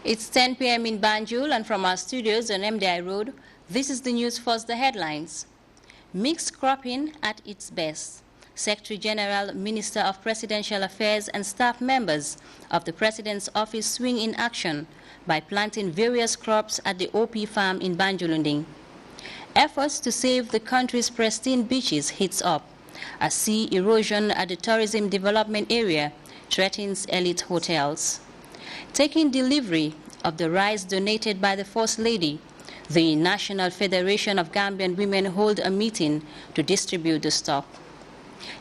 It's 10 p.m. in Banjul, and from our studios on MDI Road, this is the news. First, the headlines. Mixed cropping at its best. Secretary General, Minister of Presidential Affairs and staff members of the President's office swing in action by planting various crops at the OP farm in Banjulunding. Efforts to save the country's pristine beaches heats up as sea erosion at the tourism development area threatens elite hotels. Taking delivery of the rice donated by the First Lady, the National Federation of Gambian Women hold a meeting to distribute the stock.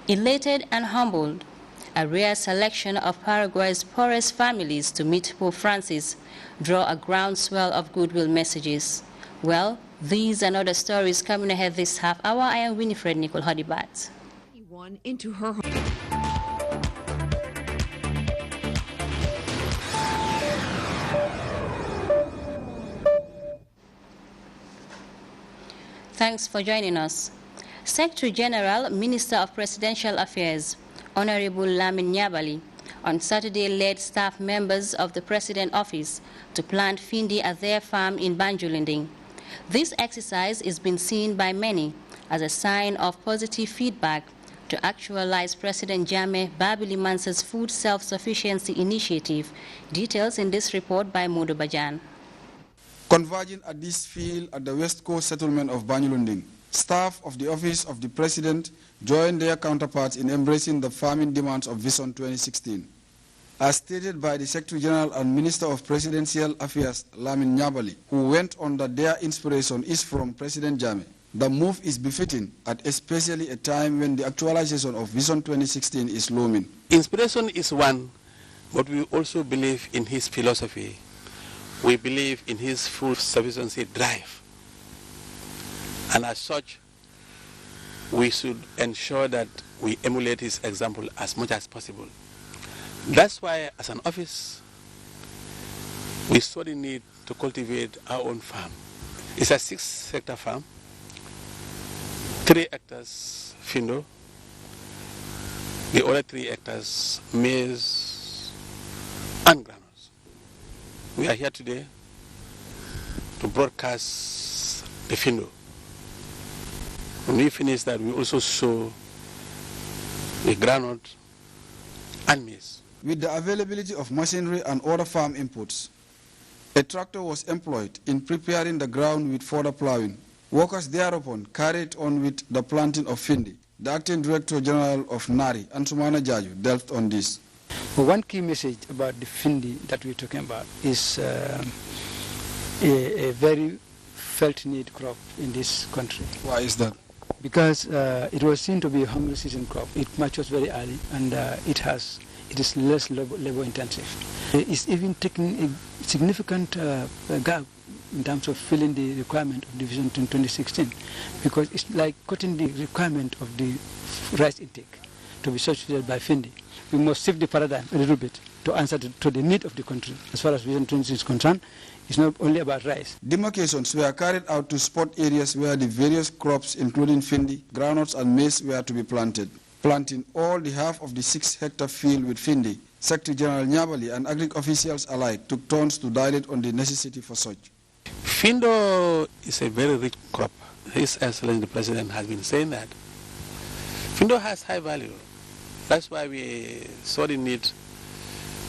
Elated and humbled, a rare selection of Paraguay's poorest families to meet Pope Francis draw a groundswell of goodwill messages. Well, these and other stories coming ahead this half hour. I am Winifred Nicole Hodibat. Into her home. Thanks for joining us. Secretary General, Minister of Presidential Affairs, Honorable Lamin Nyabali, on Saturday led staff members of the President Office to plant Findi at their farm in Banjulunding. This exercise is being seen by many as a sign of positive feedback to actualize President Jammeh Babili Mansa's food self-sufficiency initiative. Details in this report by Modu Bajan. Converging at this field at the West Coast settlement of Banjulunding, staff of the Office of the President joined their counterparts in embracing the farming demands of Vision 2016. As stated by the Secretary General and Minister of Presidential Affairs, Lamin Nyabali, who went on that their inspiration is from President Jammeh, the move is befitting at especially a time when the actualization of Vision 2016 is looming. Inspiration is one, but we also believe in his philosophy. We believe in his food sufficiency drive. And as such, we should ensure that we emulate his example as much as possible. That's why, as an office, we sorely need to cultivate our own farm. It's a 6-hectare farm, 3 hectares Findo, the other 3 hectares maize and granules. We are here today to broadcast the Findo. When we finish that, we also sow the groundnut and maize. With the availability of machinery and other farm inputs, a tractor was employed in preparing the ground with further plowing. Workers thereupon carried on with the planting of Findi. The Acting Director General of NARI, Ansumana Jaju, delved on this. One key message about the Findi that we're talking about is a very felt need crop in this country. Why is that? Because it was seen to be a hungry season crop. It matures very early, and it is less labor intensive. It's even taking a significant gap in terms of filling the requirement of Division 2016, because it's like cutting the requirement of the rice intake to be substituted by Findi. We must shift the paradigm a little bit to answer to the need of the country. As far as Vision 20 is concerned, it's not only about rice. Demarcations were carried out to spot areas where the various crops, including Findi, groundnuts and maize, were to be planted. Planting all the half of the 6-hectare field with Findi, Secretary General Nyabali and agric officials alike took turns to dilate on the necessity for such. Findo is a very rich crop. His Excellency the President has been saying that. Findo has high value. That's why we sorely need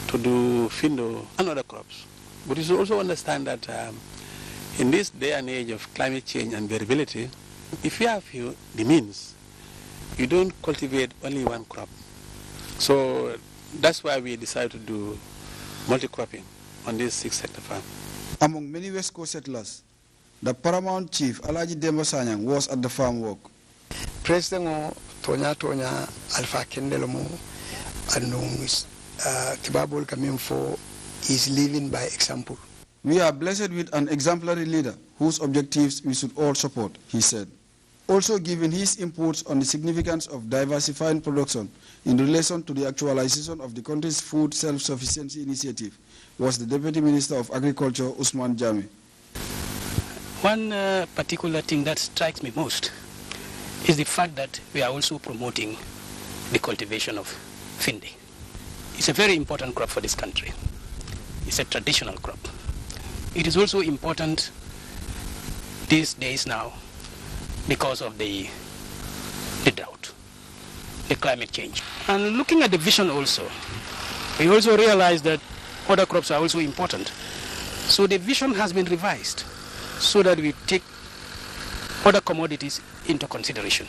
to do Findo and other crops. But you should also understand that in this day and age of climate change and variability, if you have the means, you don't cultivate only one crop. So that's why we decided to do multi-cropping on this 6-hectare farm. Among many West Coast settlers, the paramount chief, Alaji Demba Sanyang, was at the farm work. President Tonya Alpha Kendelomo and Kibabul Kamimfo is living by example. We are blessed with an exemplary leader whose objectives we should all support, he said. Also giving his inputs on the significance of diversifying production in relation to the actualization of the country's food self-sufficiency initiative was the Deputy Minister of Agriculture, Usman Jammeh. One particular thing that strikes me most is the fact that we are also promoting the cultivation of Findi. It's a very important crop for this country. It's a traditional crop. It is also important these days now because of the drought, the climate change. And looking at the vision also, we also realize that other crops are also important. So the vision has been revised so that we take other commodities into consideration.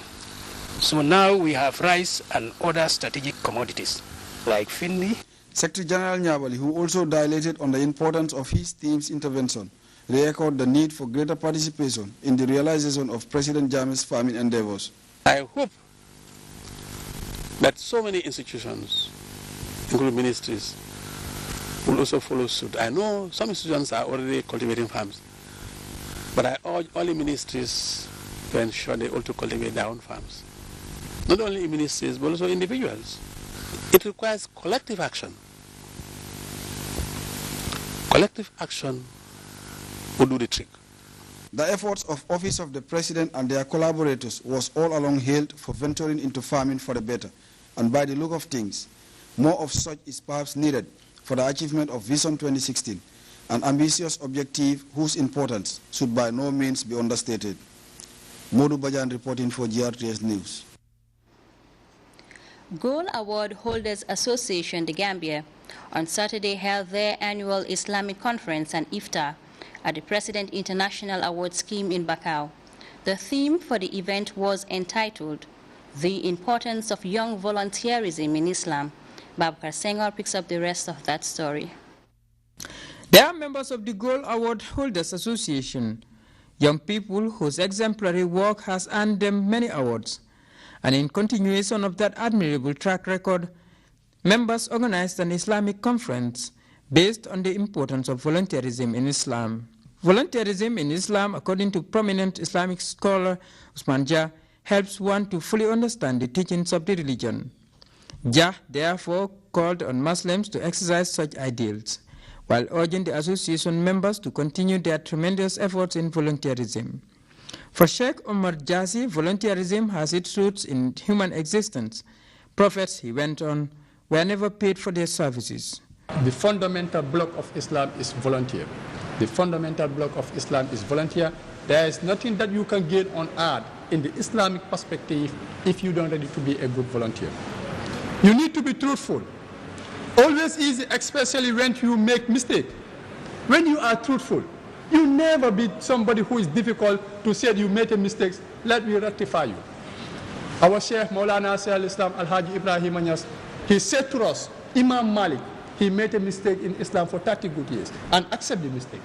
So now we have rice and other strategic commodities like finley. Secretary General Nyabali, who also dilated on the importance of his team's intervention, re-echoed the need for greater participation in the realization of President Jammeh's farming endeavors. I hope that so many institutions, including ministries, will also follow suit. I know some institutions are already cultivating farms, but I urge all the ministries to ensure they also cultivate their own farms. Not only ministries, but also individuals. It requires collective action. Collective action will do the trick. The efforts of Office of the President and their collaborators was all along hailed for venturing into farming for the better. And by the look of things, more of such is perhaps needed for the achievement of Vision 2016, an ambitious objective whose importance should by no means be understated. Modu Bajan reporting for GRTS News. Gold Award Holders Association, the Gambia, on Saturday held their annual Islamic conference and iftar at the President International Award Scheme in Bakau. The theme for the event was entitled, The Importance of Young Volunteerism in Islam. Babakar Senghor picks up the rest of that story. They are members of the Gold Award Holders Association, young people whose exemplary work has earned them many awards. And in continuation of that admirable track record, members organized an Islamic conference based on the importance of volunteerism in Islam. Volunteerism in Islam, according to prominent Islamic scholar Usman Jah, helps one to fully understand the teachings of the religion. Jah therefore called on Muslims to exercise such ideals, while urging the association members to continue their tremendous efforts in volunteerism. For Sheikh Omar Jazi, volunteerism has its roots in human existence. Prophets, he went on, were never paid for their services. The fundamental block of Islam is volunteer. The fundamental block of Islam is volunteer. There is nothing that you can gain on earth in the Islamic perspective if you don't ready to be a good volunteer. You need to be truthful. Always easy, especially when you make mistake. When you are truthful, you never be somebody who is difficult to say you made a mistake, let me rectify you. Our Sheikh Maulana Shaykh al-Islam Al-Haji Ibrahim Anyas, he said to us, Imam Malik, he made a mistake in Islam for 30 good years and accept the mistake.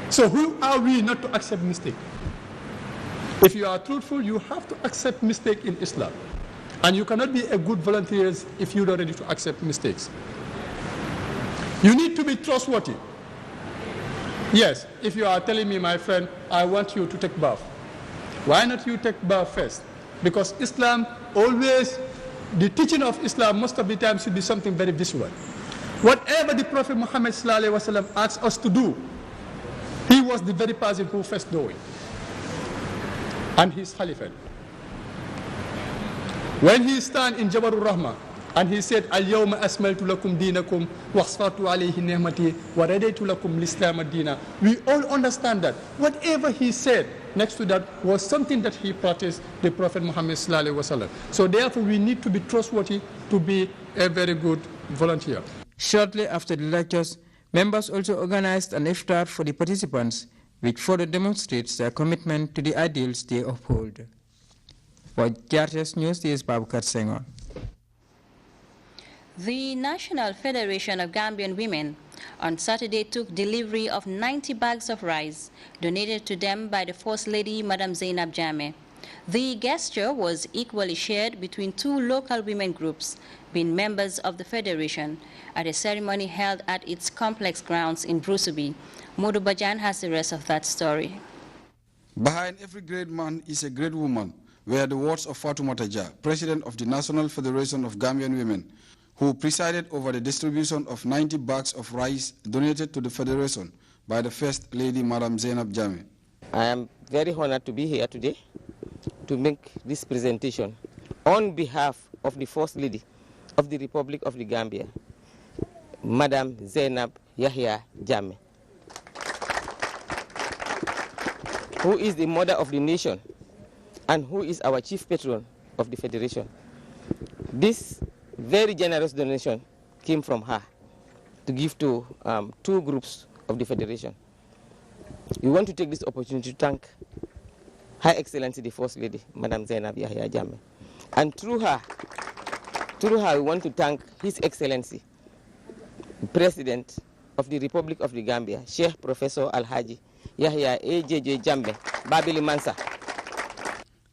So who are we not to accept mistake? If you are truthful, you have to accept mistake in Islam. And you cannot be a good volunteer if you're not ready to accept mistakes. You need to be trustworthy. Yes, if you are telling me, my friend, I want you to take bath. Why not you take bath first? Because Islam always, the teaching of Islam most of the time should be something very visual. Whatever the Prophet Muhammad ﷺ asked us to do, he was the very person who first knew it. And his Khalifah. When he stand in Jabal Rahma and he said, Al-Yawma asmaltu lakum dinakum wa asfatu alayhi ni'mati wa radaytu lakum l'islam ad-dina. We all understand that. Whatever he said next to that was something that he practiced, the Prophet Muhammad sallallahu alaihi wasallam. So therefore we need to be trustworthy to be a very good volunteer. Shortly after the lectures, members also organized an iftar for the participants, which further demonstrates their commitment to the ideals they uphold. For GRTS News, this is Babakar Senghor. The National Federation of Gambian Women on Saturday took delivery of 90 bags of rice donated to them by the First Lady, Madam Zainab Jammeh. The gesture was equally shared between two local women groups, being members of the Federation, at a ceremony held at its complex grounds in Brusubi. Modu Bajan has the rest of that story. Behind every great man is a great woman, were the words of Fatoumata Jah, President of the National Federation of Gambian Women, who presided over the distribution of 90 bags of rice donated to the Federation by the First Lady, Madam Zainab Jammeh. I am very honored to be here today to make this presentation on behalf of the First Lady of the Republic of the Gambia, Madam Zainab Yahya Jammeh. who is the mother of the nation and who is our chief patron of the Federation. This very generous donation came from her to give to 2 groups of the Federation. We want to take this opportunity to thank Her Excellency the First Lady, Madam Zainab Yahya Jammeh. And through her, we want to thank His Excellency, the President of the Republic of the Gambia, Sheikh Professor Alhaji Yahya AJJ Jammeh, Babili Mansa.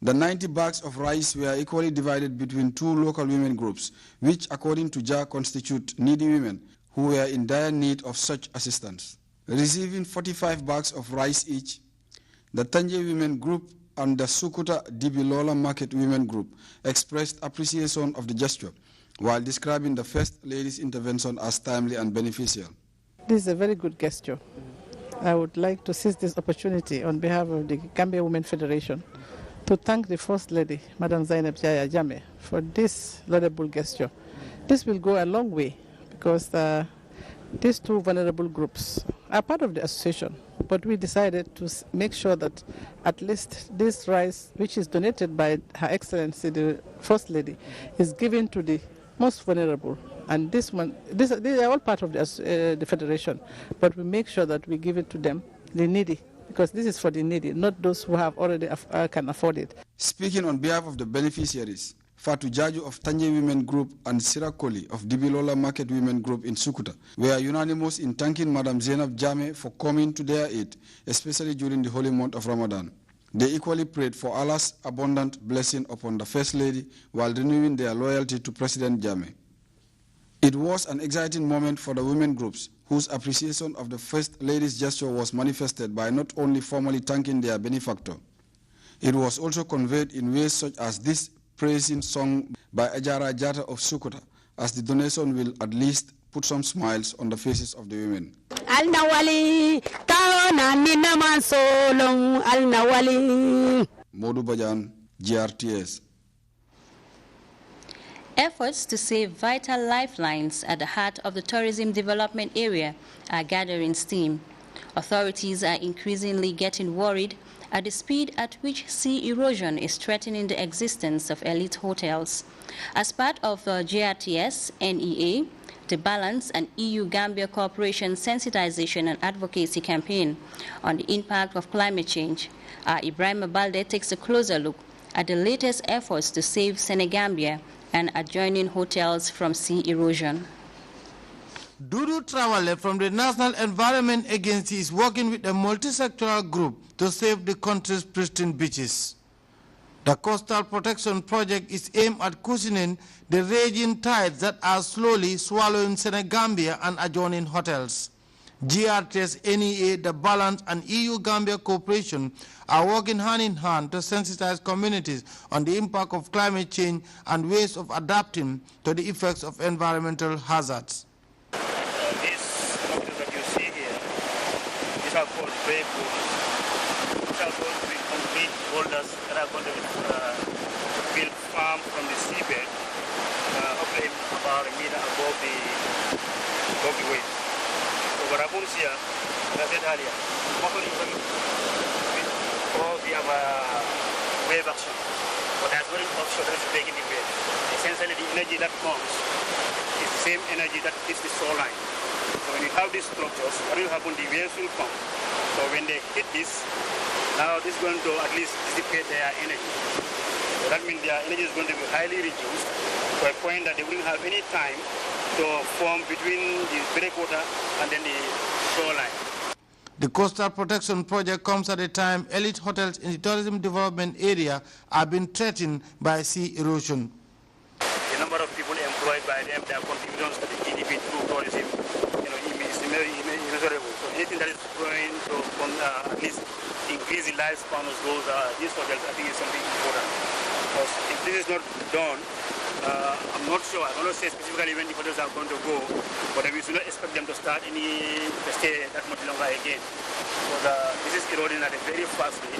The 90 bags of rice were equally divided between 2 local women groups, which according to JA constitute needy women who were in dire need of such assistance. Receiving 45 bags of rice each, the Tanje Women Group and the Sukuta Dibilola Market Women Group expressed appreciation of the gesture, while describing the First Lady's intervention as timely and beneficial. This is a very good gesture. I would like to seize this opportunity on behalf of the Gambia Women Federation to thank the First Lady, Madam Zainab Yahya Jammeh, for this laudable gesture. This will go a long way because these 2 vulnerable groups are part of the association, but we decided to make sure that at least this rice, which is donated by Her Excellency, the First Lady, is given to the most vulnerable. And they are all part of the Federation, but we make sure that we give it to them, the needy, because this is for the needy, not those who have already can afford it. Speaking on behalf of the beneficiaries, Fatu Jaju of Tanje Women Group and Sirakoli of Dibilola Market Women Group in Sukuta were unanimous in thanking Madam Zainab Jammeh for coming to their aid, especially during the holy month of Ramadan. They equally prayed for Allah's abundant blessing upon the First Lady while renewing their loyalty to President Jammeh. It was an exciting moment for the women groups, whose appreciation of the First Lady's gesture was manifested by not only formally thanking their benefactor. It was also conveyed in ways such as this praising song by Ajara Jata of Sukuta, as the donation will at least put some smiles on the faces of the women. Modu Bajan, GRTS. Efforts to save vital lifelines at the heart of the tourism development area are gathering steam. Authorities are increasingly getting worried at the speed at which sea erosion is threatening the existence of elite hotels. As part of the GRTS, NEA, the Balance and EU-Gambia Cooperation Sensitization and Advocacy Campaign on the impact of climate change, Ibrahim Balde takes a closer look at the latest efforts to save Senegambia and adjoining hotels from sea erosion. Dudu Traoré from the National Environment Agency is working with a multi-sectoral group to save the country's pristine beaches. The Coastal Protection Project is aimed at cushioning the raging tides that are slowly swallowing Senegambia and adjoining hotels. GRTS, NEA, the Balance, and EU-Gambia Cooperation are working hand in hand to sensitize communities on the impact of climate change and ways of adapting to the effects of environmental hazards. These structures that you see here, these are called break boulders. These are going to be complete boulders that are going to build farm from the seabed, hopefully about a meter above the waves. So what happens here, as I said earlier, mostly we have a wave action, but there's very offshore that is breaking the wave. Essentially, the energy that comes is the same energy that hits the shoreline. So when you have these structures, what will happen? The waves will come. So when they hit this, now this is going to at least dissipate their energy. So that means their energy is going to be highly reduced to a point that they wouldn't have any time to form between the breakwater and then the shoreline. The Coastal Protection Project comes at a time elite hotels in the tourism development area are being threatened by sea erosion. The number of people employed by them, their contributions to the GDP through tourism, is immeasurable. So anything that is going to at least increase the lifespan of these hotels, I think is something important. Because if this is not done, I'm not sure. I cannot say specifically when the hotels are going to go, but we should not expect them to start to stay that much longer again. Because this is eroding at a very fast rate.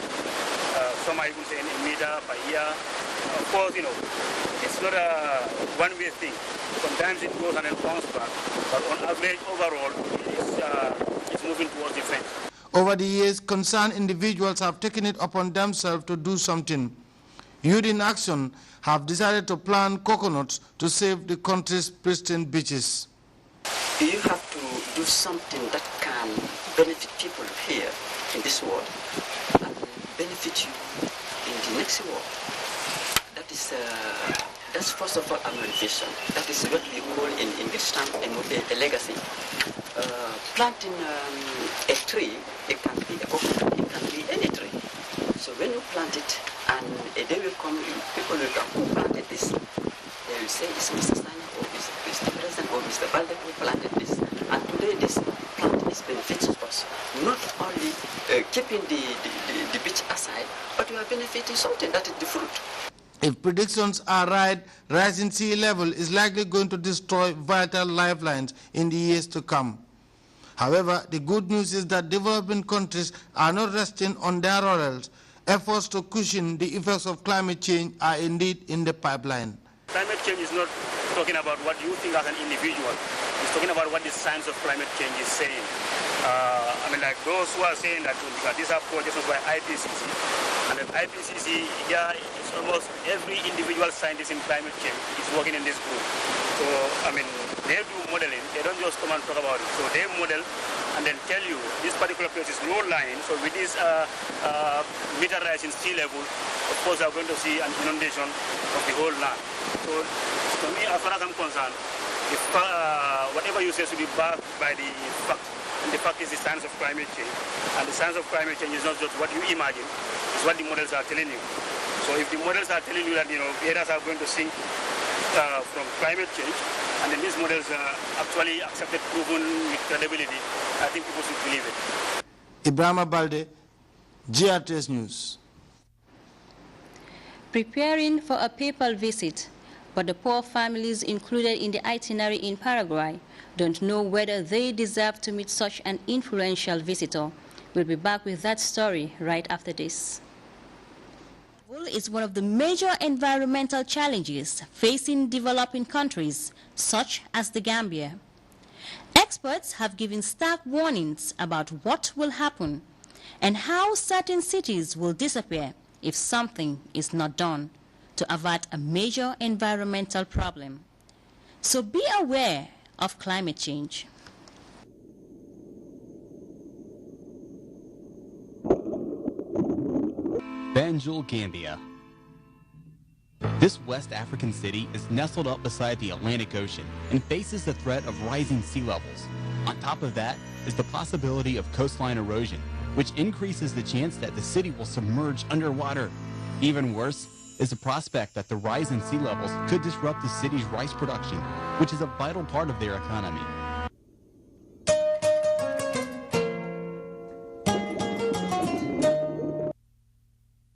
Some are even saying a meter per year. Of course, it's not a one-way thing. Sometimes it goes and then comes back, but on average, overall, it's moving towards the fence. Over the years, concerned individuals have taken it upon themselves to do something. Youth in Action have decided to plant coconuts to save the country's pristine beaches. You have to do something that can benefit people here in this world and benefit you in the next world. That's first of all a vision. That is what we call in English term a legacy. Planting a tree, it can be a coconut, it can be any tree. So when you plant it, and a day will come, people will come, who planted this? They will say it's Mr. Steiner or Mr. President or Mr. Balde who planted this. And today this plant is benefiting us. Not only keeping the beach aside, but we are benefiting something, that is the fruit. If predictions are right, rising sea level is likely going to destroy vital lifelines in the years to come. However, the good news is that developing countries are not resting on their laurels. Efforts to cushion the effects of climate change are indeed in the pipeline. Climate change is not talking about what you think as an individual. It's talking about what the science of climate change is saying. I mean, like those who are saying that these are projections by IPCC, and the IPCC, yeah, it's almost every individual scientist in climate change is working in this group. So, I mean, they do modeling. They don't just come and talk about it. So they model and then tell you this particular place is low-lying. So with this meter rise in sea level, of course, we are going to see an inundation of the whole land. So, to me, as far as I'm concerned, if, whatever you say should be backed by the fact. And the fact is the science of climate change. And the science of climate change is not just what you imagine, it's what the models are telling you. So if the models are telling you that, areas are going to sink from climate change, and then these models are actually accepted, proven with credibility, I think people should believe it. Ibrahima Balde, GRTS News. Preparing for a papal visit, but the poor families included in the itinerary in Paraguay don't know whether they deserve to meet such an influential visitor. We'll be back with that story right after this. Travel is one of the major environmental challenges facing developing countries, such as the Gambia. Experts have given stark warnings about what will happen and how certain cities will disappear if something is not done to avert a major environmental problem. So be aware of climate change. Banjul, Gambia. This West African city is nestled up beside the Atlantic Ocean and faces the threat of rising sea levels. On top of that is the possibility of coastline erosion, which increases the chance that the city will submerge underwater. Even worse is the prospect that the rise in sea levels could disrupt the city's rice production, which is a vital part of their economy.